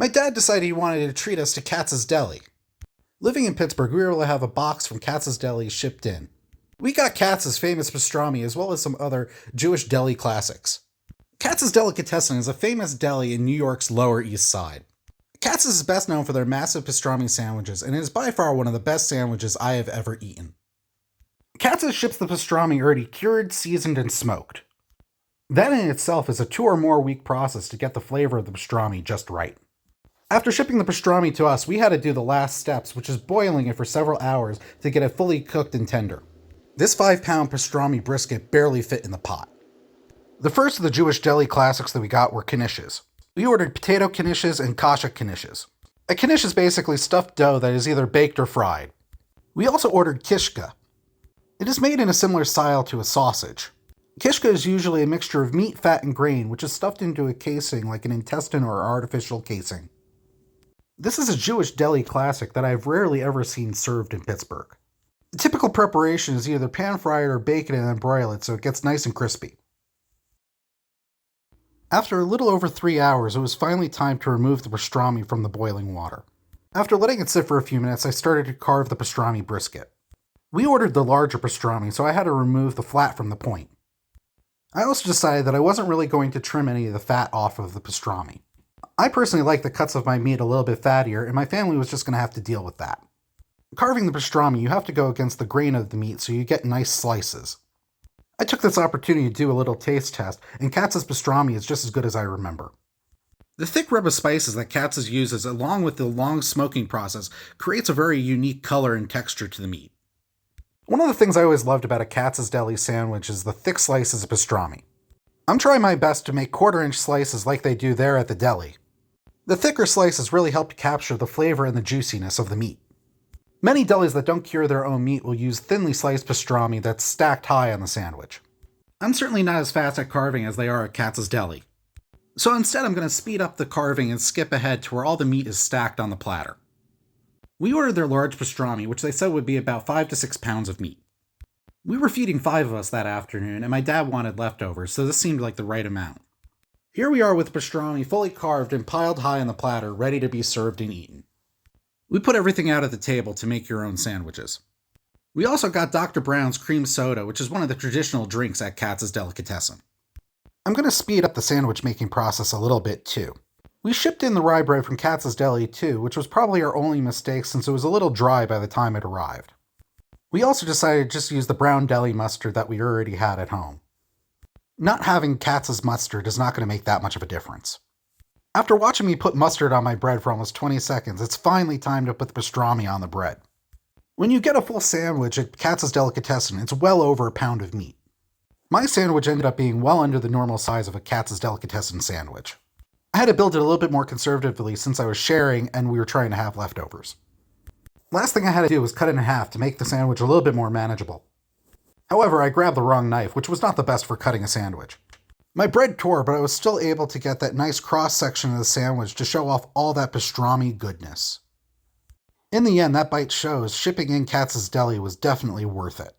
My dad decided he wanted to treat us to Katz's Deli. Living in Pittsburgh, we were able to have a box from Katz's Deli shipped in. We got Katz's famous pastrami as well as some other Jewish deli classics. Katz's Delicatessen is a famous deli in New York's Lower East Side. Katz's is best known for their massive pastrami sandwiches, and it is by far one of the best sandwiches I have ever eaten. Katz's ships the pastrami already cured, seasoned, and smoked. That in itself is a 2 or more week process to get the flavor of the pastrami just right. After shipping the pastrami to us, we had to do the last steps, which is boiling it for several hours to get it fully cooked and tender. This 5-pound pastrami brisket barely fit in the pot. The first of the Jewish deli classics that we got were knishes. We ordered potato knishes and kasha knishes. A knish is basically stuffed dough that is either baked or fried. We also ordered kishka. It is made in a similar style to a sausage. Kishka is usually a mixture of meat, fat, and grain, which is stuffed into a casing like an intestine or artificial casing. This is a Jewish deli classic that I've rarely ever seen served in Pittsburgh. The typical preparation is either pan-fry it or bake it and then broil it so it gets nice and crispy. After a little over 3 hours, it was finally time to remove the pastrami from the boiling water. After letting it sit for a few minutes, I started to carve the pastrami brisket. We ordered the larger pastrami, so I had to remove the flat from the point. I also decided that I wasn't really going to trim any of the fat off of the pastrami. I personally like the cuts of my meat a little bit fattier, and my family was just going to have to deal with that. Carving the pastrami, you have to go against the grain of the meat so you get nice slices. I took this opportunity to do a little taste test, and Katz's pastrami is just as good as I remember. The thick rub of spices that Katz's uses, along with the long smoking process, creates a very unique color and texture to the meat. One of the things I always loved about a Katz's Deli sandwich is the thick slices of pastrami. I'm trying my best to make 1/4-inch slices like they do there at the deli. The thicker slices really help to capture the flavor and the juiciness of the meat. Many delis that don't cure their own meat will use thinly sliced pastrami that's stacked high on the sandwich. I'm certainly not as fast at carving as they are at Katz's Deli. So instead I'm going to speed up the carving and skip ahead to where all the meat is stacked on the platter. We ordered their large pastrami, which they said would be about 5 to 6 pounds of meat. We were feeding 5 of us that afternoon, and my dad wanted leftovers, so this seemed like the right amount. Here we are with pastrami fully carved and piled high on the platter, ready to be served and eaten. We put everything out at the table to make your own sandwiches. We also got Dr. Brown's cream soda, which is one of the traditional drinks at Katz's Delicatessen. I'm going to speed up the sandwich making process a little bit too. We shipped in the rye bread from Katz's Deli too, which was probably our only mistake since it was a little dry by the time it arrived. We also decided to just use the brown deli mustard that we already had at home. Not having Katz's mustard is not going to make that much of a difference. After watching me put mustard on my bread for almost 20 seconds, it's finally time to put the pastrami on the bread. When you get a full sandwich at Katz's Delicatessen, it's well over a pound of meat. My sandwich ended up being well under the normal size of a Katz's Delicatessen sandwich. I had to build it a little bit more conservatively since I was sharing and we were trying to have leftovers. Last thing I had to do was cut it in half to make the sandwich a little bit more manageable. However, I grabbed the wrong knife, which was not the best for cutting a sandwich. My bread tore, but I was still able to get that nice cross-section of the sandwich to show off all that pastrami goodness. In the end, that bite shows shipping in Katz's Deli was definitely worth it.